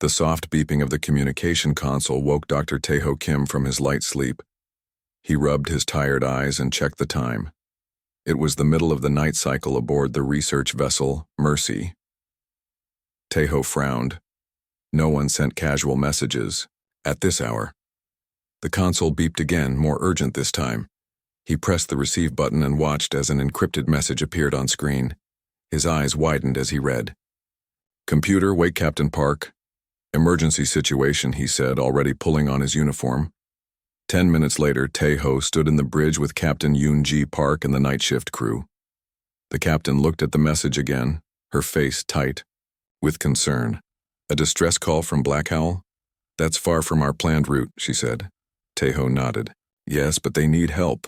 The soft beeping of the communication console woke Dr. Taeho Kim from his light sleep. He rubbed his tired eyes and checked the time. It was the middle of the night cycle aboard the research vessel, Mercy. Taeho frowned. No one sent casual messages at this hour. The console beeped again, more urgent this time. He pressed the receive button and watched as an encrypted message appeared on screen. His eyes widened as he read. "Computer, wake Captain Park. Emergency situation," he said, already pulling on his uniform. 10 minutes later, Taeho stood in the bridge with Captain Yoon Ji Park and the night shift crew. The captain looked at the message again, her face tight, with concern. "A distress call from Blackhowl? That's far from our planned route," she said. Taeho nodded. "Yes, but they need help.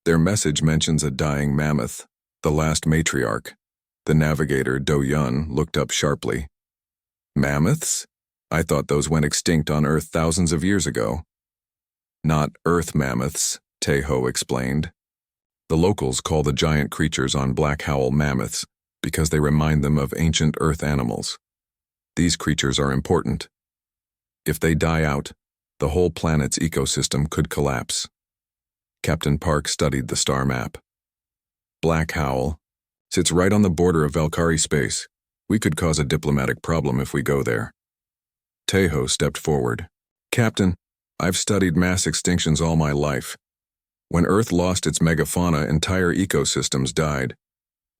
Their message mentions a dying mammoth, the last matriarch." The navigator, Do-Yun, looked up sharply. "Mammoths? I thought those went extinct on Earth thousands of years ago." "Not Earth mammoths," Taeho explained. "The locals call the giant creatures on Blackhowl mammoths because they remind them of ancient Earth animals. These creatures are important. If they die out, the whole planet's ecosystem could collapse." Captain Park studied the star map. "Blackhowl sits right on the border of Valkyrie space. We could cause a diplomatic problem if we go there." Taeho stepped forward. "Captain, I've studied mass extinctions all my life. When Earth lost its megafauna, entire ecosystems died.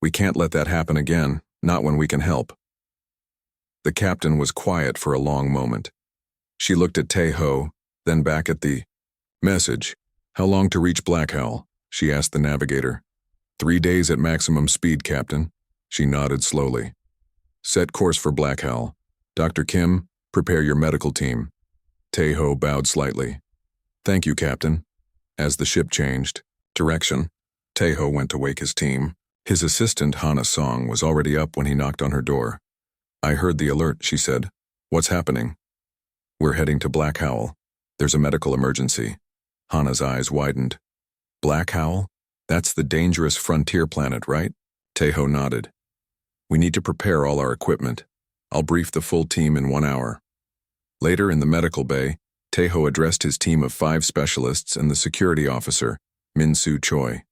We can't let that happen again, not when we can help." The captain was quiet for a long moment. She looked at Taeho, then back at the message. "How long to reach Blackhowl?" she asked the navigator. 3 days at maximum speed, Captain." She nodded slowly. "Set course for Blackhowl. Dr. Kim, prepare your medical team." Taeho bowed slightly. "Thank you, Captain." As the ship changed direction, Taeho went to wake his team. His assistant, Hana Song, was already up when he knocked on her door. "I heard the alert," she said. "What's happening?" "We're heading to Blackhowl. There's a medical emergency." Hana's eyes widened. "Blackhowl? That's the dangerous frontier planet, right?" Taeho nodded. "We need to prepare all our equipment. I'll brief the full team in 1 hour." Later in the medical bay, Taeho addressed his team of 5 specialists and the security officer, Min-Soo Choi.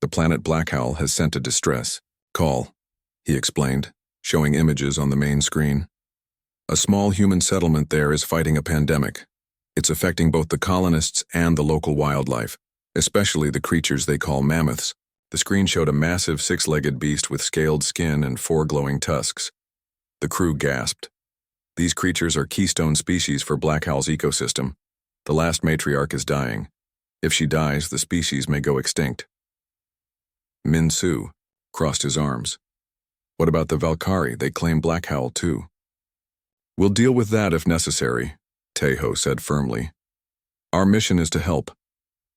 "The planet Blackhowl has sent a distress call," he explained, showing images on the main screen. "A small human settlement there is fighting a pandemic. It's affecting both the colonists and the local wildlife, especially the creatures they call mammoths." The screen showed a massive 6-legged beast with scaled skin and 4 glowing tusks. The crew gasped. "These creatures are keystone species for Blackhowl's ecosystem. The last matriarch is dying. If she dies, the species may go extinct." Min-Soo crossed his arms. "What about the Valkyrie? They claim Blackhowl too." "We'll deal with that if necessary," Taeho said firmly. "Our mission is to help,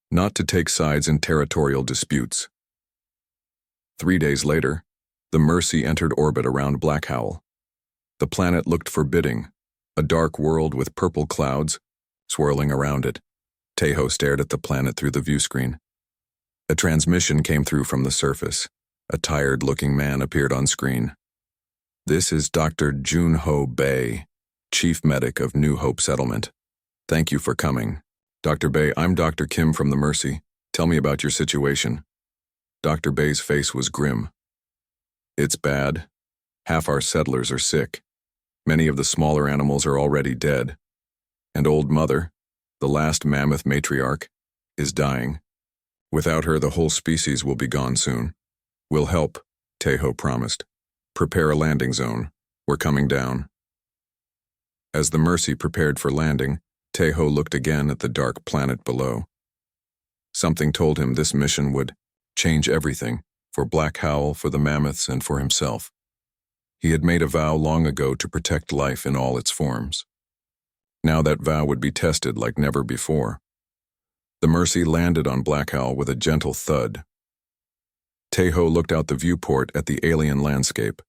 not to take sides in territorial disputes." 3 days later, the Mercy entered orbit around Blackhowl. The planet looked forbidding, a dark world with purple clouds swirling around it. Taeho stared at the planet through the viewscreen. A transmission came through from the surface. A tired-looking man appeared on screen. "This is Dr. Jun-Ho Bae, Chief Medic of New Hope Settlement. Thank you for coming. Dr. Bae, I'm Dr. Kim from the Mercy. Tell me about your situation." Dr. Bae's face was grim. "It's bad. Half our settlers are sick. Many of the smaller animals are already dead. And Old Mother, the last mammoth matriarch, is dying. Without her, the whole species will be gone soon. We'll help," Taeho promised. "Prepare a landing zone. We're coming down." As the Mercy prepared for landing, Taeho looked again at the dark planet below. Something told him this mission would change everything, for Blackhowl, for the mammoths, and for himself. He had made a vow long ago to protect life in all its forms. Now that vow would be tested like never before. The Mercy landed on Blackhowl with a gentle thud. Taeho looked out the viewport at the alien landscape.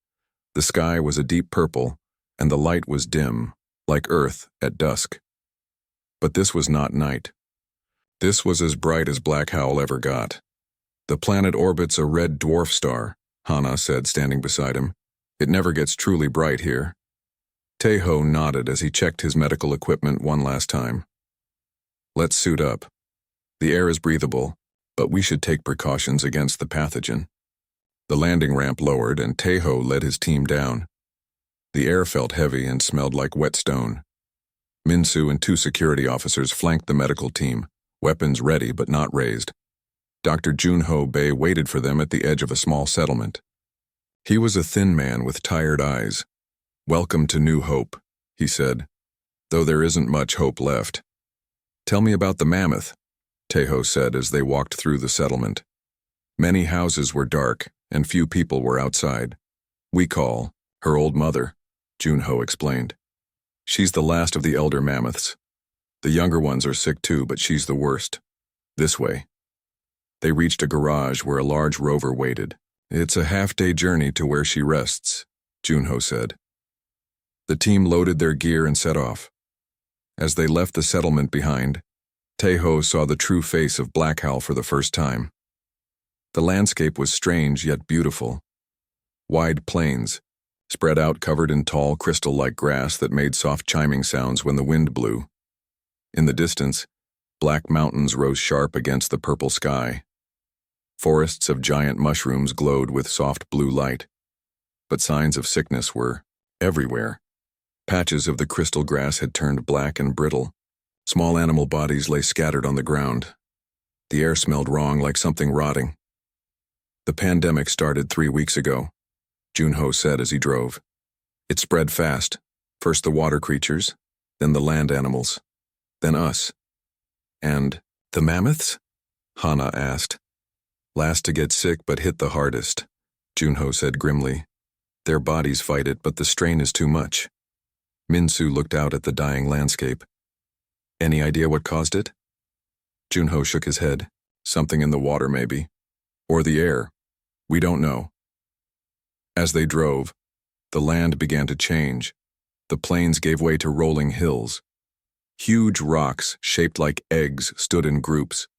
The sky was a deep purple, and the light was dim, like Earth at dusk. But this was not night. This was as bright as Blackhowl ever got. "The planet orbits a red dwarf star," Hana said, standing beside him. "It never gets truly bright here." Teho nodded as he checked his medical equipment one last time. Let's suit up. The air is breathable, but we should take precautions against the pathogen. The landing ramp lowered and Teho led his team down. The air felt heavy and smelled like wet stone. Minsu and 2 security officers flanked the medical team, weapons ready but not raised. Dr. Junho Bei waited for them at the edge of a small settlement. He was a thin man with tired eyes. "Welcome to New Hope," he said, "though there isn't much hope left." "Tell me about the Mammoth," Teho said as they walked through the settlement. Many houses were dark, and few people were outside. "We call her old mother," Junho explained. "She's the last of the elder mammoths. The younger ones are sick too, but she's the worst. This way." They reached a garage where a large rover waited. "It's a half-day journey to where she rests," Junho said. The team loaded their gear and set off. As they left the settlement behind, Teho saw the true face of Blackhowl for the first time. The landscape was strange yet beautiful. Wide plains, spread out covered in tall crystal-like grass that made soft chiming sounds when the wind blew. In the distance, black mountains rose sharp against the purple sky. Forests of giant mushrooms glowed with soft blue light. But signs of sickness were everywhere. Patches of the crystal grass had turned black and brittle. Small animal bodies lay scattered on the ground. The air smelled wrong, like something rotting. "The pandemic started 3 weeks ago," Junho said as he drove. "It spread fast. First the water creatures, then the land animals, then us." "And the mammoths?" Hana asked. "Last to get sick but hit the hardest," Junho said grimly. "Their bodies fight it, but the strain is too much." Minsu looked out at the dying landscape. "Any idea what caused it?" Junho shook his head. "Something in the water, maybe. Or the air. We don't know." As they drove, the land began to change. The plains gave way to rolling hills. Huge rocks, shaped like eggs, stood in groups.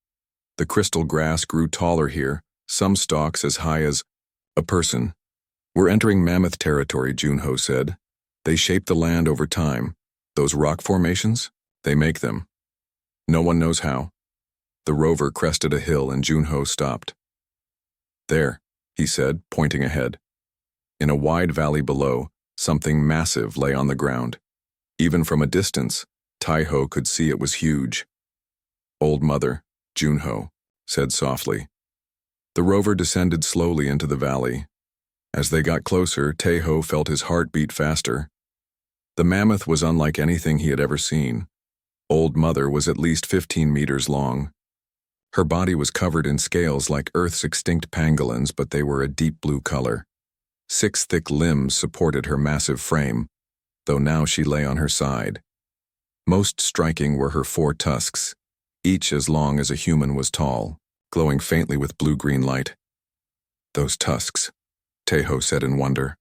The crystal grass grew taller here, some stalks as high as a person. "We're entering mammoth territory," Junho said. "They shape the land over time. Those rock formations, they make them. No one knows how." The rover crested a hill and Junho stopped. "There," he said, pointing ahead. In a wide valley below, something massive lay on the ground. Even from a distance, Teho could see it was huge. "Old Mother," Junho said softly. The rover descended slowly into the valley. As they got closer, Teho felt his heart beat faster. The mammoth was unlike anything he had ever seen. Old Mother was at least 15 meters long. Her body was covered in scales like Earth's extinct pangolins, but they were a deep blue color. 6 thick limbs supported her massive frame, though now she lay on her side. Most striking were her 4 tusks, each as long as a human was tall, glowing faintly with blue-green light. "Those tusks," Teho said in wonder.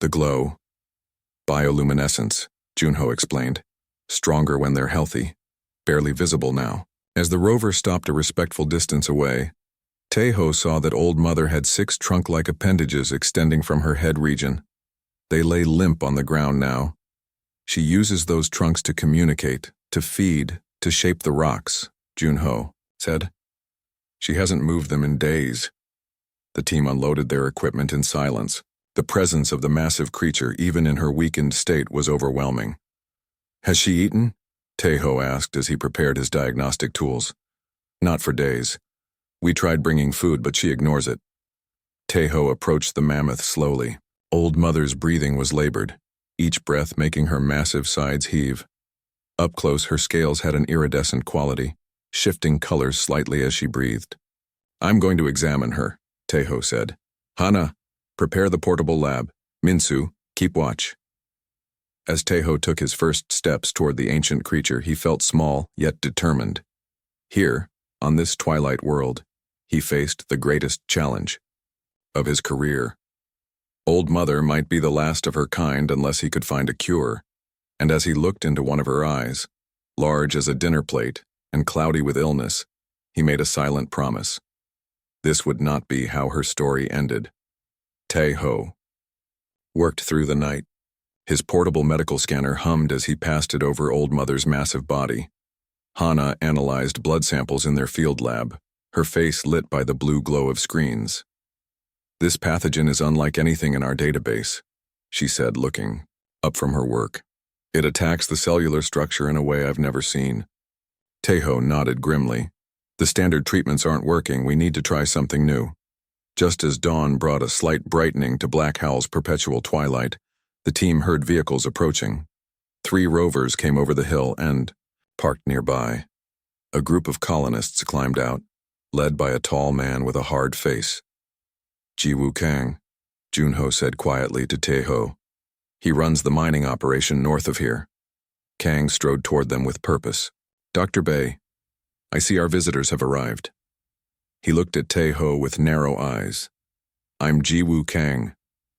"The glow. Bioluminescence," Junho explained. "Stronger when they're healthy. Barely visible now." As the rover stopped a respectful distance away, Teho saw that Old Mother had 6 trunk-like appendages extending from her head region. They lay limp on the ground now. "She uses those trunks to communicate, to feed, to shape the rocks," Junho said. "She hasn't moved them in days." The team unloaded their equipment in silence. The presence of the massive creature, even in her weakened state, was overwhelming. "Has she eaten?" Teho asked as he prepared his diagnostic tools. "Not for days. We tried bringing food, but she ignores it." Teho approached the mammoth slowly. Old Mother's breathing was labored, each breath making her massive sides heave. Up close, her scales had an iridescent quality, shifting colors slightly as she breathed. "I'm going to examine her," Teho said. "Hana, prepare the portable lab. Minsu, keep watch." As Teho took his first steps toward the ancient creature, he felt small, yet determined. Here, on this twilight world, he faced the greatest challenge of his career. Old Mother might be the last of her kind unless he could find a cure, and as he looked into one of her eyes, large as a dinner plate and cloudy with illness, he made a silent promise. This would not be how her story ended. Teho worked through the night, His portable medical scanner hummed as he passed it over Old Mother's massive body. Hana analyzed blood samples in their field lab, her face lit by the blue glow of screens. "This pathogen is unlike anything in our database," she said, looking up from her work. "It attacks the cellular structure in a way I've never seen." Teho nodded grimly. "The standard treatments aren't working. We need to try something new." Just as dawn brought a slight brightening to Blackhowl's perpetual twilight, the team heard vehicles approaching. 3 rovers came over the hill and parked nearby. A group of colonists climbed out, led by a tall man with a hard face. "Jiwoo Kang," Junho said quietly to Teho. "He runs the mining operation north of here." Kang strode toward them with purpose. "Dr. Bay, I see our visitors have arrived." He looked at Teho with narrow eyes. "I'm Jiwoo Kang.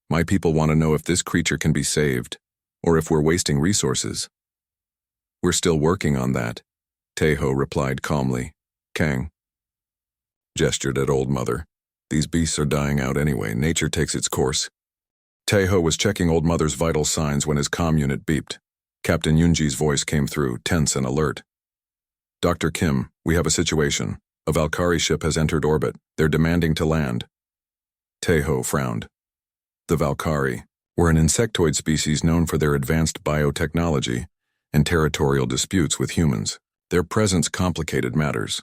My people want to know if this creature can be saved, or if we're wasting resources." "We're still working on that," Teho replied calmly. Kang gestured at Old Mother. "These beasts are dying out anyway. Nature takes its course." Teho was checking Old Mother's vital signs when his comm unit beeped. Captain Yunji's voice came through, tense and alert. "Dr. Kim, we have a situation. A Valkyrie ship has entered orbit. They're demanding to land." Teho frowned. The Valkyrie were an insectoid species known for their advanced biotechnology and territorial disputes with humans. Their presence complicated matters.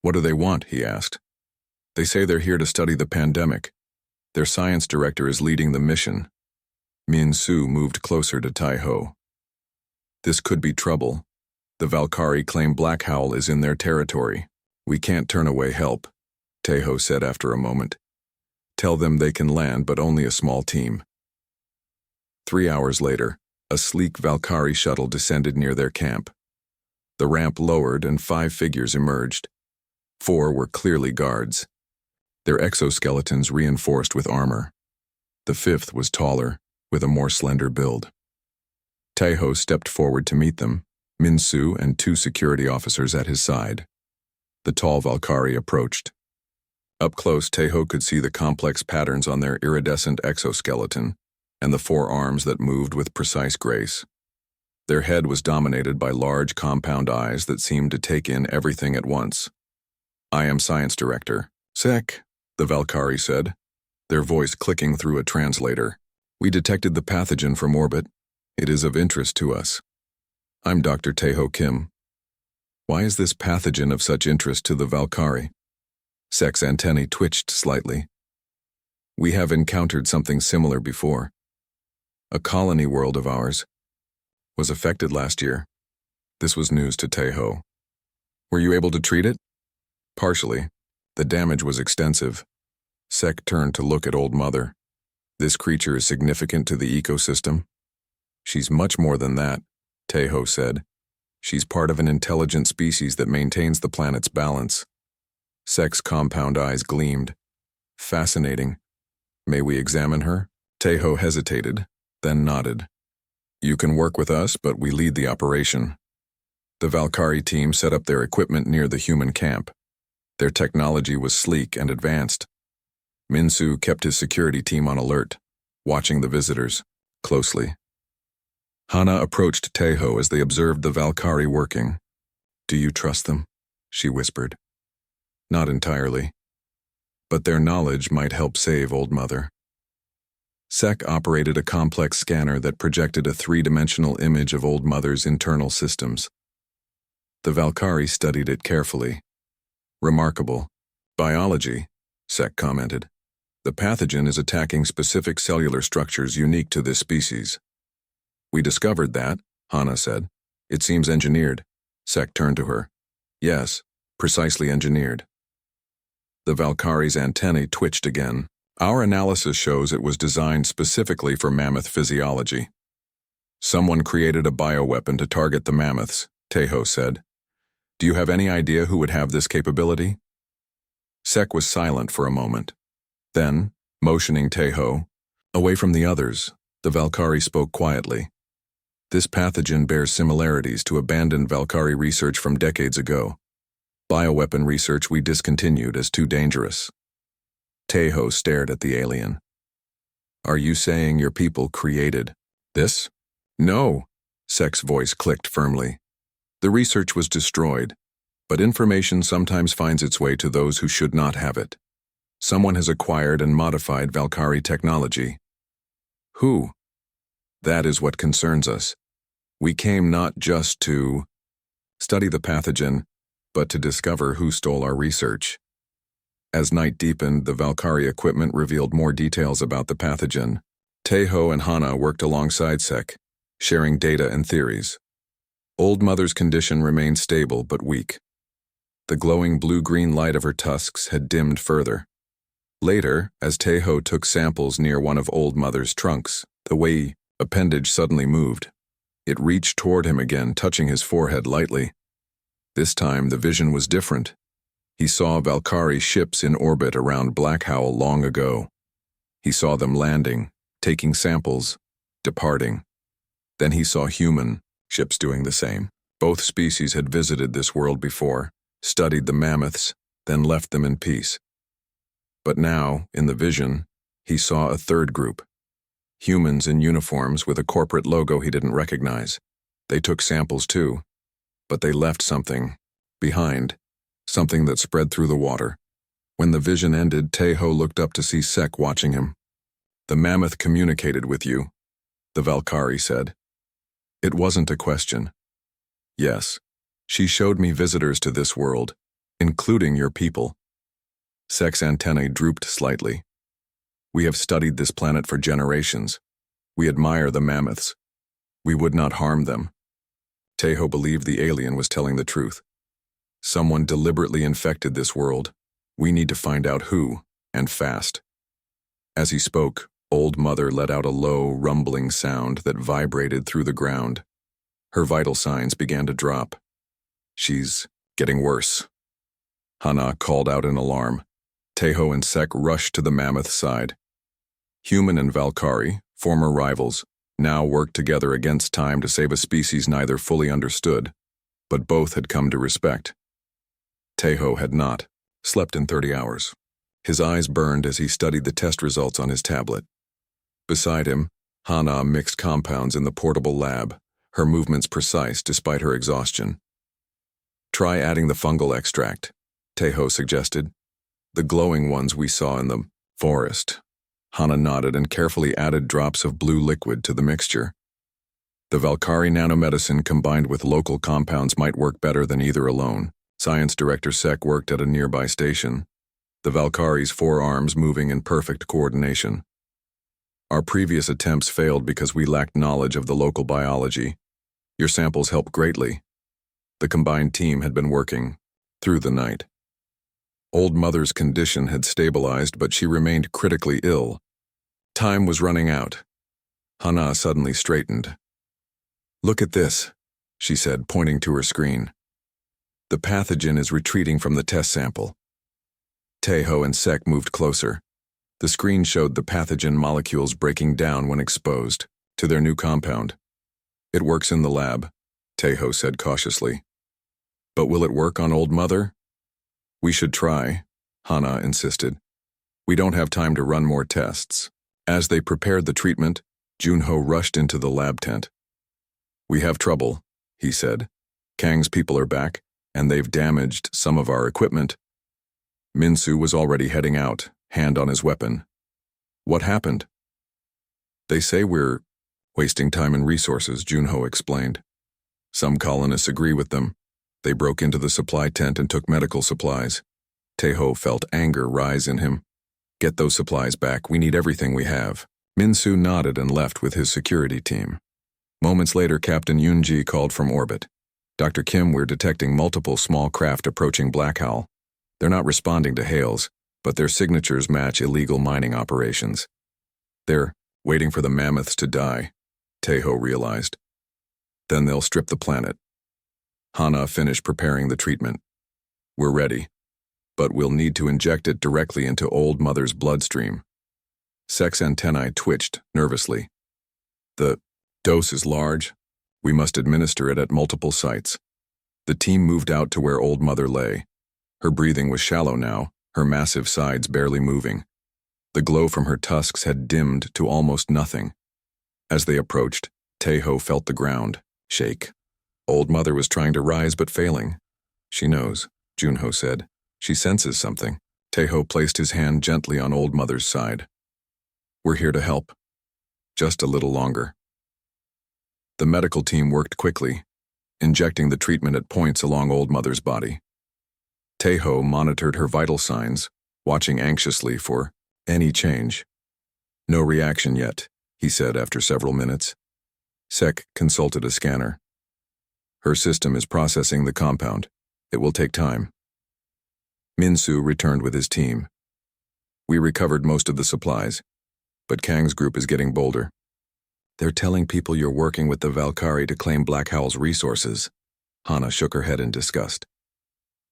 "What do they want?" he asked. "They say they're here to study the pandemic. Their science director is leading the mission." Min Su moved closer to Teho. "This could be trouble. The Valkyrie claim Blackhowl is in their territory. We can't turn away help," Teho said after a moment. "Tell them they can land, but only a small team." 3 hours later, a sleek Valkyrie shuttle descended near their camp. The ramp lowered and 5 figures emerged. 4 were clearly guards, their exoskeletons reinforced with armor. The 5th was taller, with a more slender build. Teho stepped forward to meet them, Min Su and 2 security officers at his side. The tall Valkyrie approached. Up close, Teho could see the complex patterns on their iridescent exoskeleton and the 4 arms that moved with precise grace. Their head was dominated by large compound eyes that seemed to take in everything at once. "I am Science Director Sec," the Valkyrie said, their voice clicking through a translator. "We detected the pathogen from orbit. It is of interest to us." "I'm Dr. Teho Kim." "Why is this pathogen of such interest to the Valkyrie?" Sek's antennae twitched slightly. "We have encountered something similar before. A colony world of ours was affected last year." This was news to Teho. "Were you able to treat it?" "Partially. The damage was extensive." Sek turned to look at Old Mother. "This creature is significant to the ecosystem?" "She's much more than that," Teho said. "She's part of an intelligent species that maintains the planet's balance." Sek's compound eyes gleamed. "Fascinating. May we examine her?" Teho hesitated, then nodded. "You can work with us, but we lead the operation." The Valkyrie team set up their equipment near the human camp. Their technology was sleek and advanced. Min Su kept his security team on alert, watching the visitors closely. Hana approached Teho as they observed the Valkyrie working. "Do you trust them?" she whispered. "Not entirely. But their knowledge might help save Old Mother." Sek operated a complex scanner that projected a 3-dimensional image of Old Mother's internal systems. The Valkyrie studied it carefully. "Remarkable. Biology," Sek commented. "The pathogen is attacking specific cellular structures unique to this species." "We discovered that," Hana said. "It seems engineered." Sek turned to her. "Yes, precisely engineered." The Valkyrie's antennae twitched again. "Our analysis shows it was designed specifically for mammoth physiology." "Someone created a bioweapon to target the mammoths," Teho said. "Do you have any idea who would have this capability?" Sek was silent for a moment. Then, motioning Teho away from the others, the Valkyrie spoke quietly. "This pathogen bears similarities to abandoned Valkyrie research from decades ago. Bioweapon research we discontinued as too dangerous." Teho stared at the alien. "Are you saying your people created This? No, Sek's voice clicked firmly. The research was destroyed, but information sometimes finds its way to those who should not have it. Someone has acquired and modified Valkyrie technology. Who? That is what concerns us. We came not just to study the pathogen, but to discover who stole our research. As night deepened, the Valkyrie equipment revealed more details about the pathogen. Taeho and Hana worked alongside Sek, sharing data and theories. Old Mother's condition remained stable but weak. The glowing blue-green light of her tusks had dimmed further. Later, as Taeho took samples near one of Old Mother's trunks, the Wei appendage suddenly moved. It reached toward him again, touching his forehead lightly. This time, the vision was different. He saw Valkyrie ships in orbit around Blackhowl long ago. He saw them landing, taking samples, departing. Then he saw human ships doing the same. Both species had visited this world before, studied the mammoths, then left them in peace. But now, in the vision, he saw a third group. Humans in uniforms with a corporate logo he didn't recognize. They took samples too, but they left something behind, something that spread through the water. When the vision ended, Taeho looked up to see Sek watching him. "The mammoth communicated with you," the Valkyrie said. It wasn't a question. "Yes, she showed me visitors to this world, including your people." Sek's antennae drooped slightly. "We have studied this planet for generations. We admire the mammoths. We would not harm them." Taeho believed the alien was telling the truth. Someone deliberately infected this world. We need to find out who, and fast. As he spoke, Old Mother let out a low, rumbling sound that vibrated through the ground. Her vital signs began to drop. "She's getting worse." Hana called out in alarm. Taeho and Sek rushed to the mammoth side. Human and Valkyrie, former rivals, now worked together against time to save a species neither fully understood, but both had come to respect. Taeho had not, slept in 30 hours. His eyes burned as he studied the test results on his tablet. Beside him, Hana mixed compounds in the portable lab, her movements precise despite her exhaustion. "Try adding the fungal extract," Taeho suggested. "The glowing ones we saw in the forest." Hana nodded and carefully added drops of blue liquid to the mixture. The Valkyrie nanomedicine combined with local compounds might work better than either alone. Science Director Sek worked at a nearby station, the Valkyrie's 4 arms moving in perfect coordination. "Our previous attempts failed because we lacked knowledge of the local biology. Your samples help greatly." The combined team had been working through the night. Old Mother's condition had stabilized, but she remained critically ill. Time was running out. Hana suddenly straightened. "Look at this," she said, pointing to her screen. "The pathogen is retreating from the test sample." Taeho and Sek moved closer. The screen showed the pathogen molecules breaking down when exposed to their new compound. "It works in the lab," Taeho said cautiously. "But will it work on Old Mother?" "We should try," Hana insisted. "We don't have time to run more tests." As they prepared the treatment, Junho rushed into the lab tent. "We have trouble," he said. "Kang's people are back, and they've damaged some of our equipment." Minsu was already heading out, hand on his weapon. "What happened?" "They say we're wasting time and resources," Junho explained. "Some colonists agree with them. They broke into the supply tent and took medical supplies." Taeho felt anger rise in him. "Get those supplies back. We need everything we have." Minsu nodded and left with his security team. Moments later, Captain Yunji called from orbit. "Dr. Kim, we're detecting multiple small craft approaching Blackhowl. They're not responding to hails, but their signatures match illegal mining operations." "They're waiting for the mammoths to die," Taeho realized. "Then they'll strip the planet." Hana finished preparing the treatment. "We're ready, but we'll need to inject it directly into Old Mother's bloodstream." Sek's antennae twitched nervously. "The dose is large. We must administer it at multiple sites." The team moved out to where Old Mother lay. Her breathing was shallow now, her massive sides barely moving. The glow from her tusks had dimmed to almost nothing. As they approached, Taeho felt the ground shake. Old Mother was trying to rise but failing. She knows, Junho said. She senses something. Taeho placed his hand gently on Old Mother's side. We're here to help. Just a little longer. The medical team worked quickly, injecting the treatment at points along Old Mother's body. Taeho monitored her vital signs, watching anxiously for any change. No reaction yet, he said after several minutes. Sek consulted a scanner. Her system is processing the compound. It will take time. Minsu returned with his team. We recovered most of the supplies, but Kang's group is getting bolder. They're telling people you're working with the Valkyrie to claim Blackhowl's resources. Hana shook her head in disgust.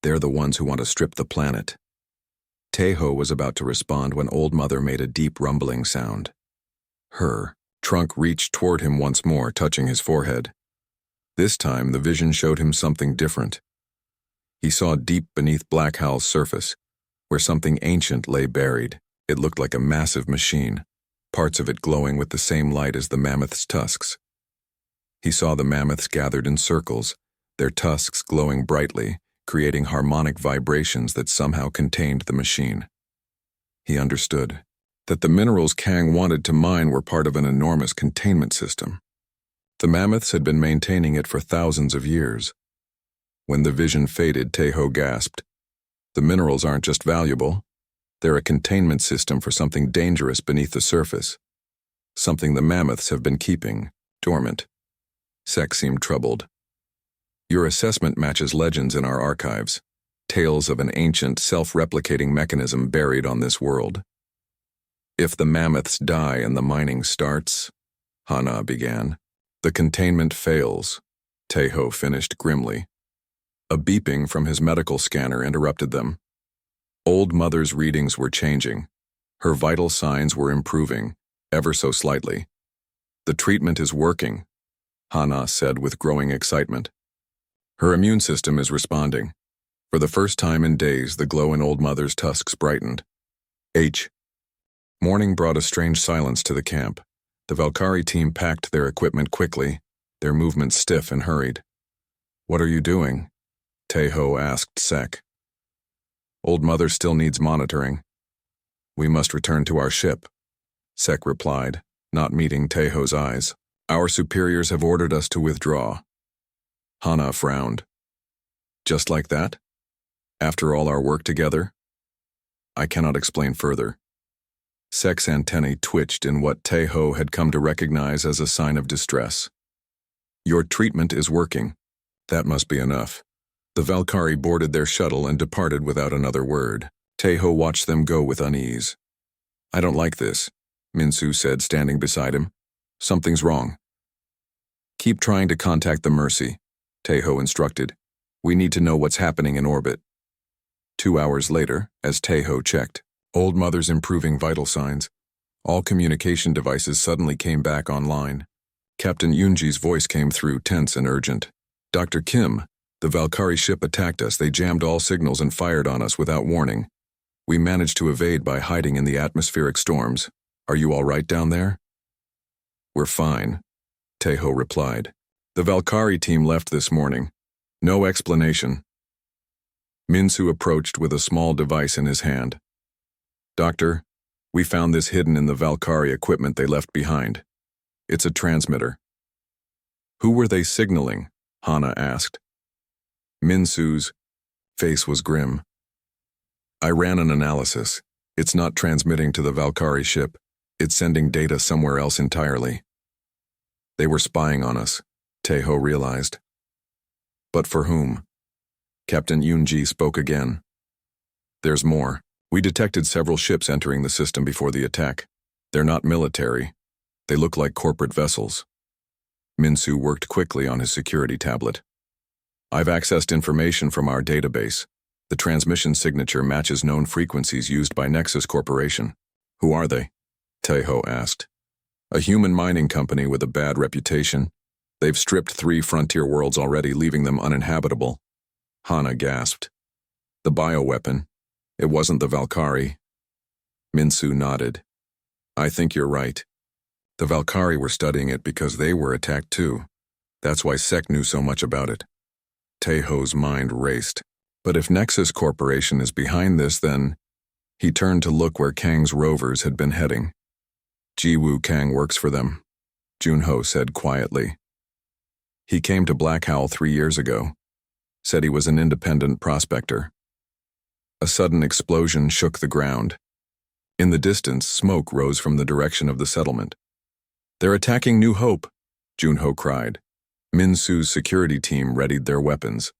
They're the ones who want to strip the planet. Taeho was about to respond when Old Mother made a deep rumbling sound. Her trunk reached toward him once more, touching his forehead. This time, the vision showed him something different. He saw deep beneath Blackhowl's surface, where something ancient lay buried. It looked like a massive machine, parts of it glowing with the same light as the mammoth's tusks. He saw the mammoths gathered in circles, their tusks glowing brightly, creating harmonic vibrations that somehow contained the machine. He understood that the minerals Kang wanted to mine were part of an enormous containment system. The mammoths had been maintaining it for thousands of years. When the vision faded, Taeho gasped. The minerals aren't just valuable. They're a containment system for something dangerous beneath the surface. Something the mammoths have been keeping dormant. Sek seemed troubled. Your assessment matches legends in our archives. Tales of an ancient, self-replicating mechanism buried on this world. If the mammoths die and the mining starts, Hana began. The containment fails, Taeho finished grimly. A beeping from his medical scanner interrupted them. Old Mother's readings were changing. Her vital signs were improving, ever so slightly. The treatment is working, Hana said with growing excitement. Her immune system is responding. For the first time in days, the glow in Old Mother's tusks brightened. Morning brought a strange silence to the camp. The Valkyrie team packed their equipment quickly, their movements stiff and hurried. What are you doing? Taeho asked Sek. Old Mother still needs monitoring. We must return to our ship, Sek replied, not meeting Taeho's eyes. Our superiors have ordered us to withdraw. Hana frowned. Just like that? After all our work together? I cannot explain further. Sek's antennae twitched in what Taeho had come to recognize as a sign of distress. Your treatment is working. That must be enough. The Valkyrie boarded their shuttle and departed without another word. Taeho watched them go with unease. I don't like this, Minsu said, standing beside him. Something's wrong. Keep trying to contact the Mercy, Taeho instructed. We need to know what's happening in orbit. 2 hours later, as Taeho checked, Old Mother's improving vital signs. All communication devices suddenly came back online. Captain Yoonji's voice came through, tense and urgent. Dr. Kim, the Valkyrie ship attacked us. They jammed all signals and fired on us without warning. We managed to evade by hiding in the atmospheric storms. Are you all right down there? We're fine, Taeho replied. The Valkyrie team left this morning. No explanation. Minsu approached with a small device in his hand. Doctor, we found this hidden in the Valkyrie equipment they left behind. It's a transmitter. Who were they signaling? Hana asked. Minsu's face was grim. I ran an analysis. It's not transmitting to the Valkyrie ship. It's sending data somewhere else entirely. They were spying on us, Taeho realized. But for whom? Captain Yoonji spoke again. There's more. We detected several ships entering the system before the attack. They're not military. They look like corporate vessels. Minsu worked quickly on his security tablet. I've accessed information from our database. The transmission signature matches known frequencies used by Nexus Corporation. Who are they? Taeho asked. A human mining company with a bad reputation. They've stripped 3 frontier worlds already, leaving them uninhabitable. Hana gasped. The bioweapon. It wasn't the Valkyrie. Minsu nodded. I think you're right. The Valkyrie were studying it because they were attacked too. That's why Sek knew so much about it. Taeho's mind raced. But if Nexus Corporation is behind this, then... He turned to look where Kang's rovers had been heading. Jiwoo Kang works for them, Junho said quietly. He came to Blackhowl 3 years ago. Said he was an independent prospector. A sudden explosion shook the ground. In the distance, smoke rose from the direction of the settlement. They're attacking New Hope, Junho cried. Min-Su's security team readied their weapons.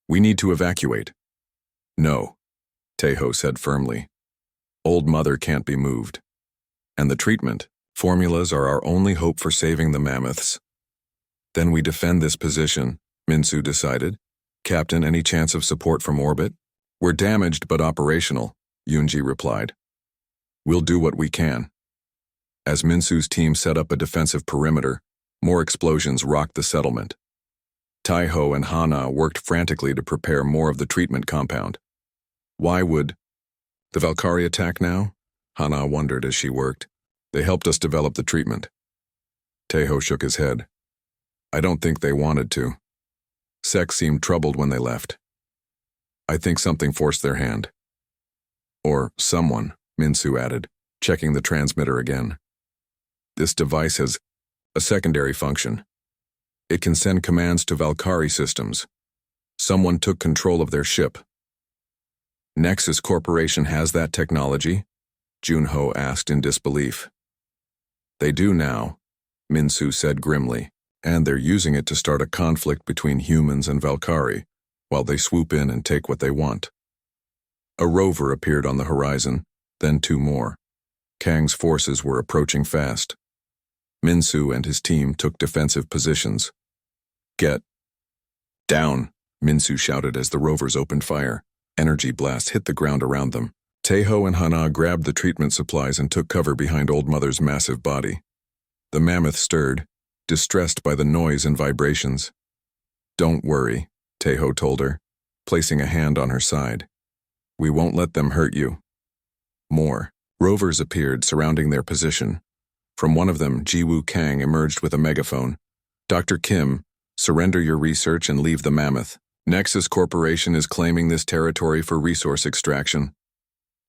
We need to evacuate. No, Taeho said firmly. Old Mother can't be moved. And the treatment formulas are our only hope for saving the Mammoths. Then we defend this position, Min-Su decided. Captain, any chance of support from orbit? We're damaged but operational, Yoonji replied. We'll do what we can. As Min-Su's team set up a defensive perimeter, more explosions rocked the settlement. Taeho and Hana worked frantically to prepare more of the treatment compound. Why would the Valkyrie attack now? Hana wondered as she worked. They helped us develop the treatment. Taeho shook his head. I don't think they wanted to. Sek seemed troubled when they left. I think something forced their hand. Or someone, Min-Su added, checking the transmitter again. This device has a secondary function. It can send commands to Valkyrie systems. Someone took control of their ship. Nexus Corporation has that technology? Junho asked in disbelief. They do now, Min-Su said grimly, and they're using it to start a conflict between humans and Valkyrie, while they swoop in and take what they want. A rover appeared on the horizon, then 2 more. Kang's forces were approaching fast. Min-Su and his team took defensive positions. Get down, Min-Su shouted as the rovers opened fire. Energy blasts hit the ground around them. Taeho and Hana grabbed the treatment supplies and took cover behind Old Mother's massive body. The mammoth stirred, distressed by the noise and vibrations. Don't worry, Taeho told her, placing a hand on her side. We won't let them hurt you. More rovers appeared, surrounding their position. From one of them, Jiwoo Kang emerged with a megaphone. Dr. Kim, surrender your research and leave the mammoth. Nexus Corporation is claiming this territory for resource extraction.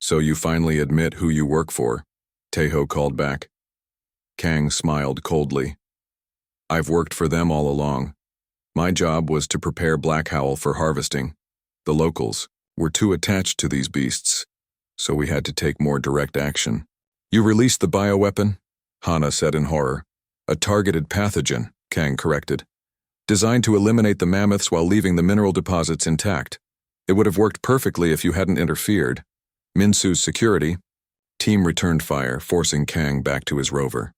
So you finally admit who you work for, Taeho called back. Kang smiled coldly. I've worked for them all along. My job was to prepare Blackhowl for harvesting. The locals were too attached to these beasts, so we had to take more direct action. You released the bioweapon? Hana said in horror. A targeted pathogen, Kang corrected. Designed to eliminate the mammoths while leaving the mineral deposits intact. It would have worked perfectly if you hadn't interfered. Min-Su's security team returned fire, forcing Kang back to his rover.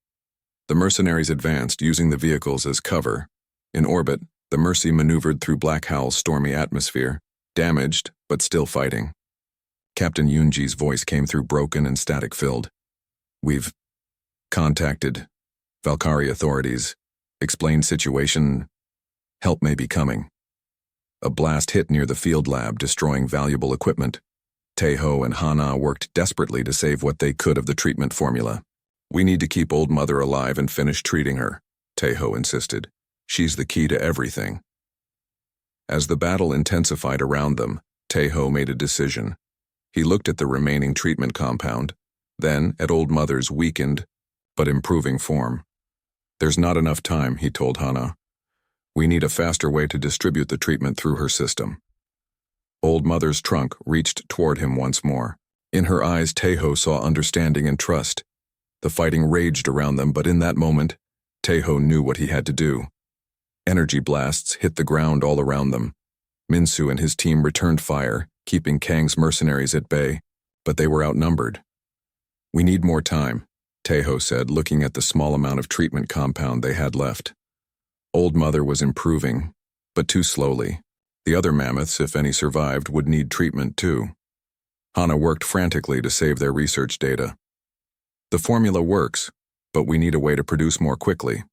The mercenaries advanced, using the vehicles as cover. In orbit, the Mercy maneuvered through Blackhowl's stormy atmosphere, damaged but still fighting. Captain Yoonji's voice came through broken and static-filled. We've contacted Valkyrie authorities, explained situation. Help may be coming. A blast hit near the field lab, destroying valuable equipment. Taeho and Hana worked desperately to save what they could of the treatment formula. We need to keep Old Mother alive and finish treating her, Taeho insisted. She's the key to everything. As the battle intensified around them, Taeho made a decision. He looked at the remaining treatment compound, then at Old Mother's weakened but improving form. There's not enough time, he told Hana. We need a faster way to distribute the treatment through her system. Old Mother's trunk reached toward him once more. In her eyes, Taeho saw understanding and trust. The fighting raged around them, but in that moment, Taeho knew what he had to do. Energy blasts hit the ground all around them. Min-Su and his team returned fire, keeping Kang's mercenaries at bay, but they were outnumbered. We need more time, Taeho said, looking at the small amount of treatment compound they had left. Old Mother was improving, but too slowly. The other mammoths, if any survived, would need treatment too. Hana worked frantically to save their research data. The formula works, but we need a way to produce more quickly.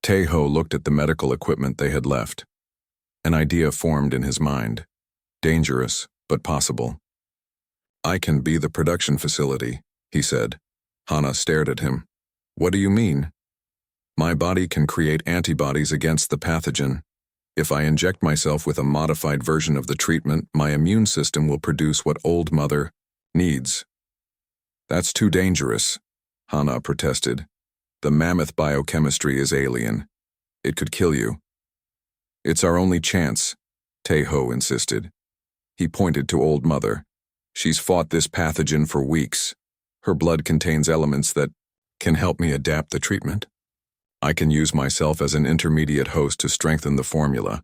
Taeho looked at the medical equipment they had left. An idea formed in his mind. Dangerous, but possible. I can be the production facility, he said. Hana stared at him. What do you mean? My body can create antibodies against the pathogen. If I inject myself with a modified version of the treatment, my immune system will produce what Old Mother needs. That's too dangerous, Hana protested. The Mammoth biochemistry is alien. It could kill you. It's our only chance, Taeho insisted. He pointed to Old Mother. She's fought this pathogen for weeks. Her blood contains elements that can help me adapt the treatment. I can use myself as an intermediate host to strengthen the formula.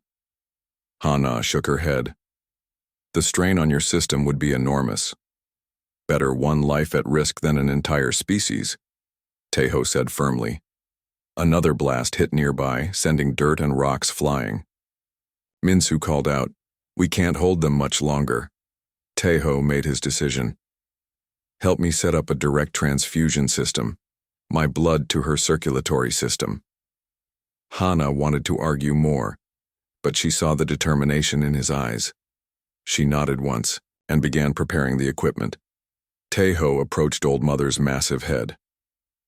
Hana shook her head. The strain on your system would be enormous. Better one life at risk than an entire species, Taeho said firmly. Another blast hit nearby, sending dirt and rocks flying. Minsu called out, "We can't hold them much longer." Taeho made his decision. "Help me set up a direct transfusion system, my blood to her circulatory system." Hana wanted to argue more, but she saw the determination in his eyes. She nodded once and began preparing the equipment. Taeho approached Old Mother's massive head.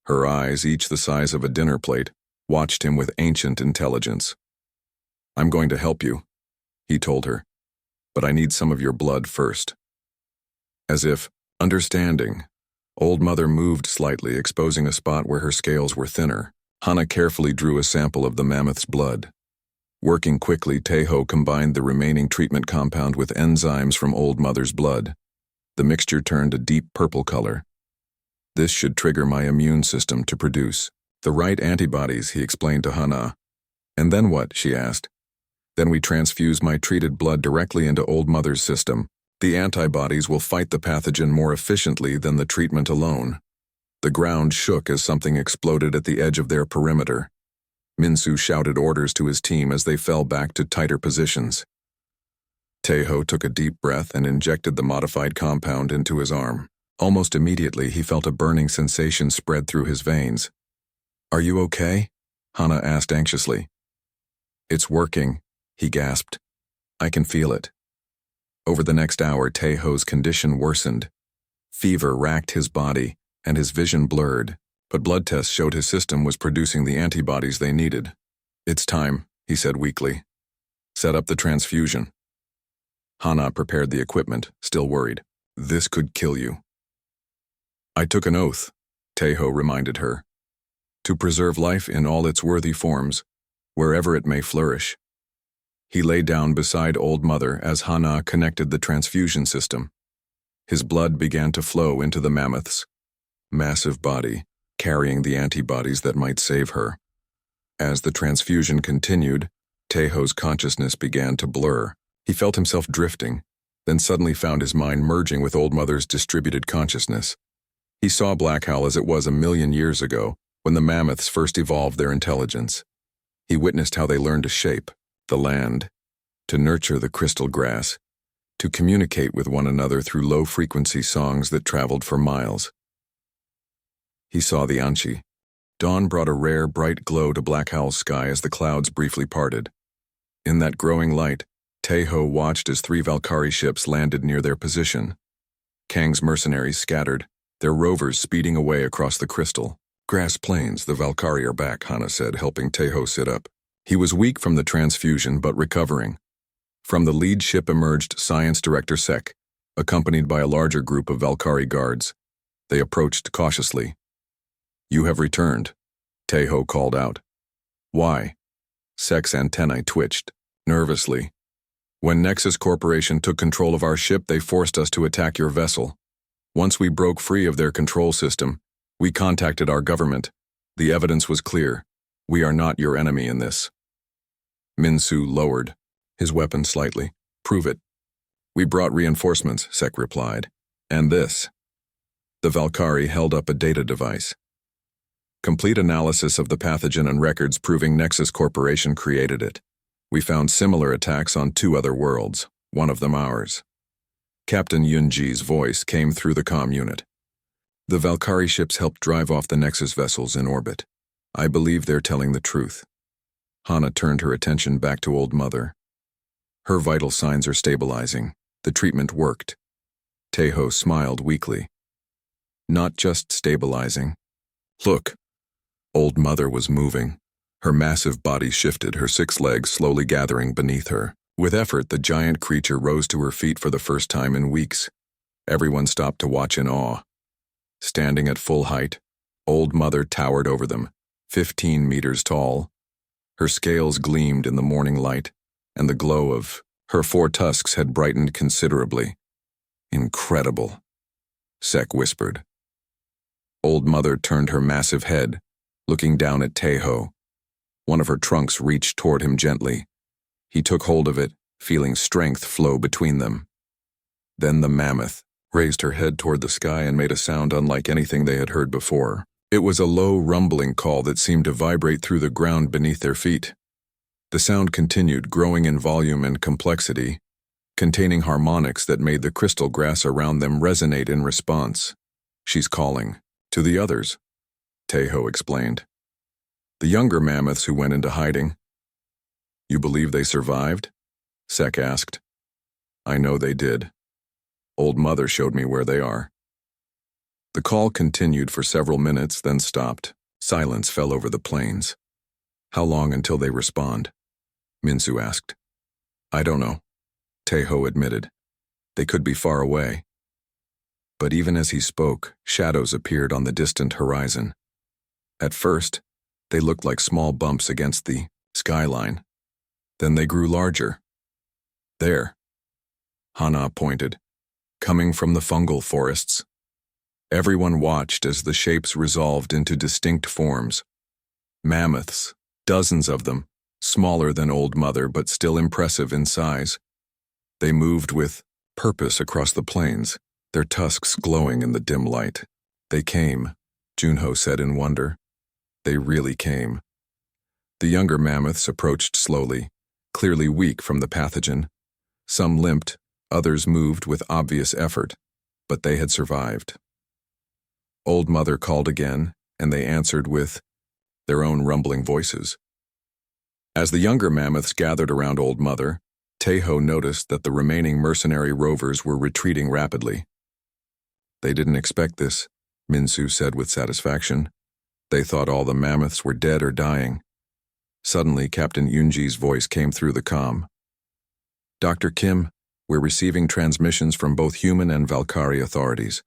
Her eyes, each the size of a dinner plate, watched him with ancient intelligence. "I'm going to help you," he told her, "but I need some of your blood first." As if understanding, Old Mother moved slightly, exposing a spot where her scales were thinner. Hana carefully drew a sample of the mammoth's blood. Working quickly, Taeho combined the remaining treatment compound with enzymes from Old Mother's blood. The mixture turned a deep purple color. "This should trigger my immune system to produce the right antibodies," he explained to Hana. "And then what?" she asked. "Then we transfuse my treated blood directly into Old Mother's system. The antibodies will fight the pathogen more efficiently than the treatment alone." The ground shook as something exploded at the edge of their perimeter. Minsu shouted orders to his team as they fell back to tighter positions. Taeho took a deep breath and injected the modified compound into his arm. Almost immediately, he felt a burning sensation spread through his veins. "Are you okay?" Hana asked anxiously. "It's working," he gasped. "I can feel it." Over the next hour, Taeho's condition worsened. Fever racked his body, and his vision blurred, but blood tests showed his system was producing the antibodies they needed. "It's time," he said weakly. "Set up the transfusion." Hana prepared the equipment, still worried. "This could kill you." "I took an oath," Taeho reminded her, "to preserve life in all its worthy forms, wherever it may flourish." He lay down beside Old Mother as Hana connected the transfusion system. His blood began to flow into the mammoth's massive body, carrying the antibodies that might save her. As the transfusion continued, Taeho's consciousness began to blur. He felt himself drifting, then suddenly found his mind merging with Old Mother's distributed consciousness. He saw Blackhowl as it was 1,000,000 years ago, when the mammoths first evolved their intelligence. He witnessed how they learned to shape the land, to nurture the crystal grass, to communicate with one another through low-frequency songs that traveled for miles. He saw the Anchi. Dawn brought a rare, bright glow to Blackhowl's sky as the clouds briefly parted. In that growing light, Taeho watched as 3 Valkyrie ships landed near their position. Kang's mercenaries scattered, their rovers speeding away across the crystal. "Grass plains, the Valkyrie are back," Hana said, helping Taeho sit up. He was weak from the transfusion, but recovering. From the lead ship emerged Science Director Sek, accompanied by a larger group of Valkyrie guards. They approached cautiously. "You have returned," Taeho called out. "Why?" Sek's antennae twitched, nervously. "When Nexus Corporation took control of our ship, they forced us to attack your vessel. Once we broke free of their control system, we contacted our government. The evidence was clear. We are not your enemy in this." Minsu lowered his weapon slightly. "Prove it." "We brought reinforcements," Sek replied. "And this." The Valkyrie held up a data device. "Complete analysis of the pathogen and records proving Nexus Corporation created it. We found similar attacks on 2 other worlds, one of them ours." Captain Yunji's voice came through the comm unit. "The Valkyrie ships helped drive off the Nexus vessels in orbit. I believe they're telling the truth." Hana turned her attention back to Old Mother. "Her vital signs are stabilizing. The treatment worked." Taeho smiled weakly. "Not just stabilizing. Look." Old Mother was moving. Her massive body shifted, her 6 legs slowly gathering beneath her. With effort, the giant creature rose to her feet for the first time in weeks. Everyone stopped to watch in awe. Standing at full height, Old Mother towered over them, 15 meters tall. Her scales gleamed in the morning light, and the glow of her 4 tusks had brightened considerably. Incredible, Sek whispered. Old Mother turned her massive head, looking down at Taeho. One of her trunks reached toward him gently. He took hold of it, feeling strength flow between them. Then the mammoth raised her head toward the sky and made a sound unlike anything they had heard before. It was a low, rumbling call that seemed to vibrate through the ground beneath their feet. The sound continued, growing in volume and complexity, containing harmonics that made the crystal grass around them resonate in response. "She's calling. To the others," Taeho explained. "The younger mammoths who went into hiding." "You believe they survived?" Sek asked. "I know they did. Old Mother showed me where they are." The call continued for several minutes, then stopped. Silence fell over the plains. "How long until they respond?" Minsu asked. "I don't know," Taeho admitted. "They could be far away." But even as he spoke, shadows appeared on the distant horizon. At first, they looked like small bumps against the skyline. Then they grew larger. "There," Hana pointed, "coming from the fungal forests." Everyone watched as the shapes resolved into distinct forms. Mammoths, dozens of them, smaller than Old Mother but still impressive in size. They moved with purpose across the plains, their tusks glowing in the dim light. "They came," Junho said in wonder. "They really came." The younger mammoths approached slowly, clearly weak from the pathogen. Some limped, others moved with obvious effort, but they had survived. Old Mother called again, and they answered with their own rumbling voices. As the younger mammoths gathered around Old Mother, Taeho noticed that the remaining mercenary rovers were retreating rapidly. "They didn't expect this," Minsu said with satisfaction. "They thought all the mammoths were dead or dying." Suddenly, Captain Yunji's voice came through the comm. "Dr. Kim, we're receiving transmissions from both human and Valkyrie authorities.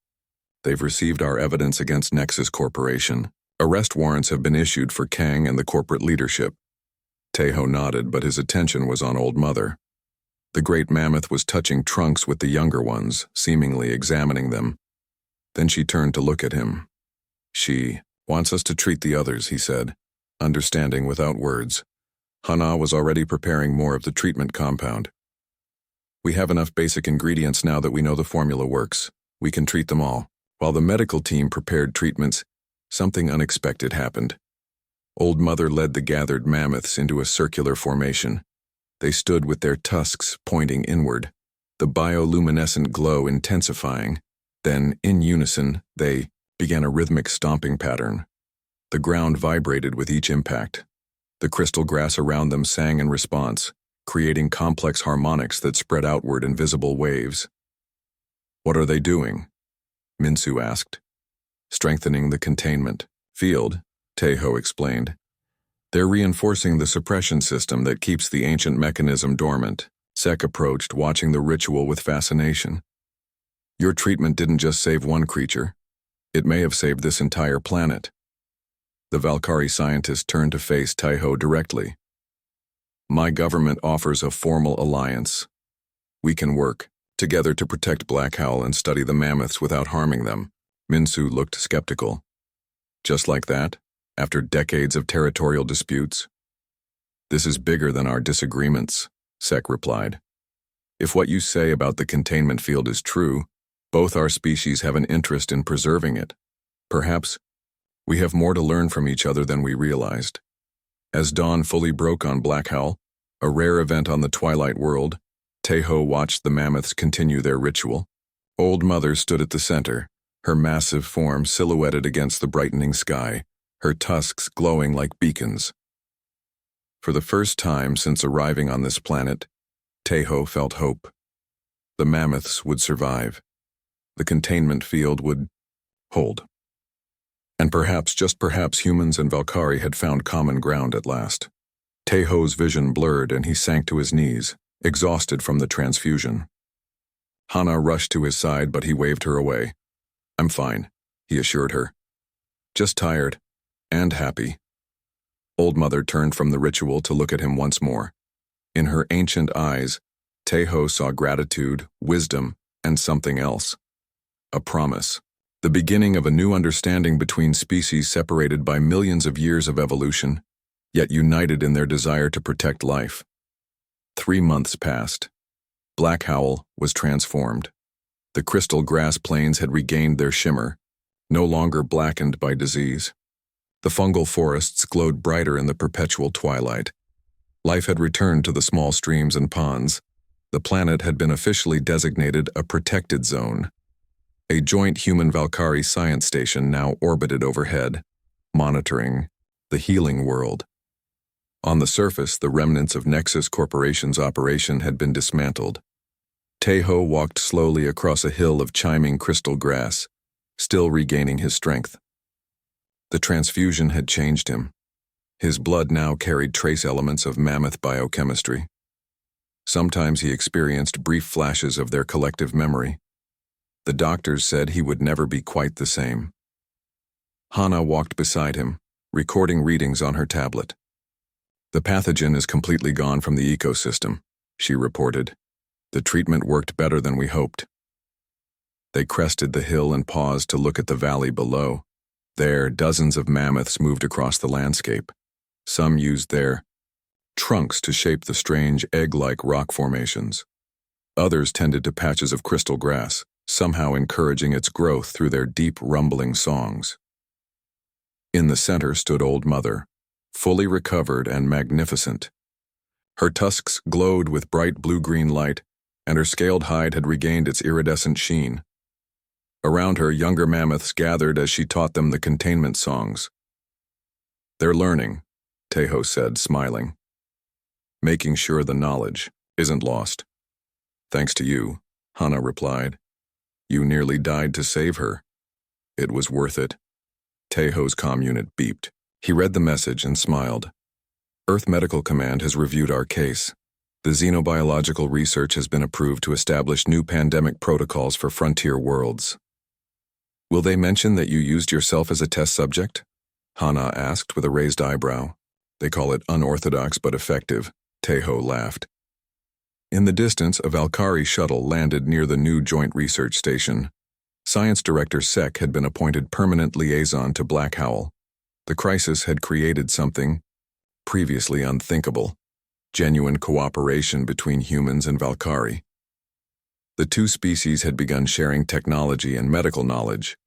They've received our evidence against Nexus Corporation. Arrest warrants have been issued for Kang and the corporate leadership." Taeho nodded, but his attention was on Old Mother. The great mammoth was touching trunks with the younger ones, seemingly examining them. Then she turned to look at him. "She wants us to treat the others," he said, understanding without words. Hana was already preparing more of the treatment compound. "We have enough basic ingredients now that we know the formula works. We can treat them all." While the medical team prepared treatments, something unexpected happened. Old Mother led the gathered mammoths into a circular formation. They stood with their tusks pointing inward, the bioluminescent glow intensifying. Then, in unison, they began a rhythmic stomping pattern. The ground vibrated with each impact. The crystal grass around them sang in response, creating complex harmonics that spread outward in visible waves. "What are they doing?" Minsu asked. "Strengthening the containment field," Taeho explained. "They're reinforcing the suppression system that keeps the ancient mechanism dormant." Sek approached, watching the ritual with fascination. "Your treatment didn't just save one creature. It may have saved this entire planet." The Valkyrie scientist turned to face Taeho directly. "My government offers a formal alliance. We can work together to protect Blackhowl and study the mammoths without harming them." Minsu looked skeptical. "Just like that? After decades of territorial disputes?" "This is bigger than our disagreements," Sek replied. "If what you say about the containment field is true, both our species have an interest in preserving it. Perhaps we have more to learn from each other than we realized." As dawn fully broke on Blackhowl, a rare event on the Twilight world, Taeho watched the mammoths continue their ritual. Old Mother stood at the center, her massive form silhouetted against the brightening sky, her tusks glowing like beacons. For the first time since arriving on this planet, Taeho felt hope. The mammoths would survive. The containment field would hold. And perhaps, just perhaps, humans and Valkyrie had found common ground at last. Taeho's vision blurred and he sank to his knees, exhausted from the transfusion. Hana rushed to his side, but he waved her away. "I'm fine," he assured her. "Just tired. And happy." Old Mother turned from the ritual to look at him once more. In her ancient eyes, Taeho saw gratitude, wisdom, and something else. A promise. The beginning of a new understanding between species separated by millions of years of evolution, yet united in their desire to protect life. 3 months passed. Blackhowl was transformed. The crystal grass plains had regained their shimmer, no longer blackened by disease. The fungal forests glowed brighter in the perpetual twilight. Life had returned to the small streams and ponds. The planet had been officially designated a protected zone. A joint human-Valkyrie science station now orbited overhead, monitoring the healing world. On the surface, the remnants of Nexus Corporation's operation had been dismantled. Taeho walked slowly across a hill of chiming crystal grass, still regaining his strength. The transfusion had changed him. His blood now carried trace elements of Mammoth biochemistry. Sometimes he experienced brief flashes of their collective memory. The doctors said he would never be quite the same. Hana walked beside him, recording readings on her tablet. "The pathogen is completely gone from the ecosystem," she reported. "The treatment worked better than we hoped." They crested the hill and paused to look at the valley below. There, dozens of mammoths moved across the landscape. Some used their trunks to shape the strange egg-like rock formations. Others tended to patches of crystal grass, somehow encouraging its growth through their deep, rumbling songs. In the center stood Old Mother, fully recovered and magnificent. Her tusks glowed with bright blue-green light, and her scaled hide had regained its iridescent sheen. Around her, younger mammoths gathered as she taught them the containment songs. "They're learning," Taeho said, smiling. "Making sure the knowledge isn't lost." "Thanks to you," Hana replied. "You nearly died to save her." "It was worth it." Taeho's comm unit beeped. He read the message and smiled. "Earth Medical Command has reviewed our case. The xenobiological research has been approved to establish new pandemic protocols for frontier worlds." "Will they mention that you used yourself as a test subject?" Hana asked with a raised eyebrow. "They call it unorthodox but effective," Taeho laughed. In the distance, a Valkyrie shuttle landed near the new Joint Research Station. Science Director Sek had been appointed permanent liaison to Blackhowl. The crisis had created something previously unthinkable: genuine cooperation between humans and Valkyrie. The two species had begun sharing technology and medical knowledge.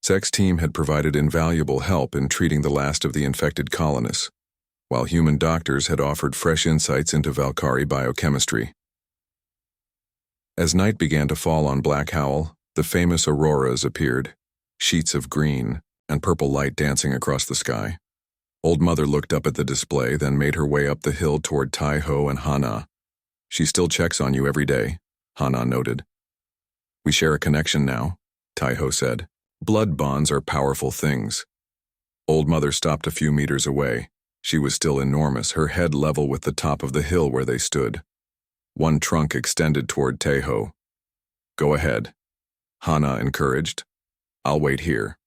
Sek's team had provided invaluable help in treating the last of the infected colonists, while human doctors had offered fresh insights into Valkyrie biochemistry. As night began to fall on Blackhowl, the famous auroras appeared, sheets of green and purple light dancing across the sky. Old Mother looked up at the display, then made her way up the hill toward Taeho and Hana. "She still checks on you every day," Hana noted. "We share a connection now," Taeho said. "Blood bonds are powerful things." Old Mother stopped a few meters away. She was still enormous, her head level with the top of the hill where they stood. One trunk extended toward Taeho. "Go ahead," Hana encouraged. "I'll wait here."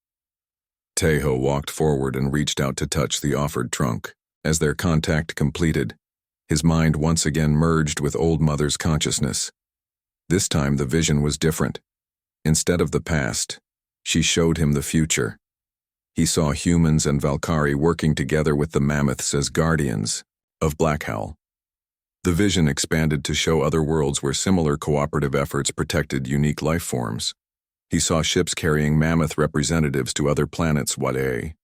Taeho walked forward and reached out to touch the offered trunk. As their contact completed, his mind once again merged with Old Mother's consciousness. This time the vision was different. Instead of the past, she showed him the future. He saw humans and Valkyrie working together with the Mammoths as guardians of Blackhowl. The vision expanded to show other worlds where similar cooperative efforts protected unique life forms. He saw ships carrying Mammoth representatives to other planets, Wade,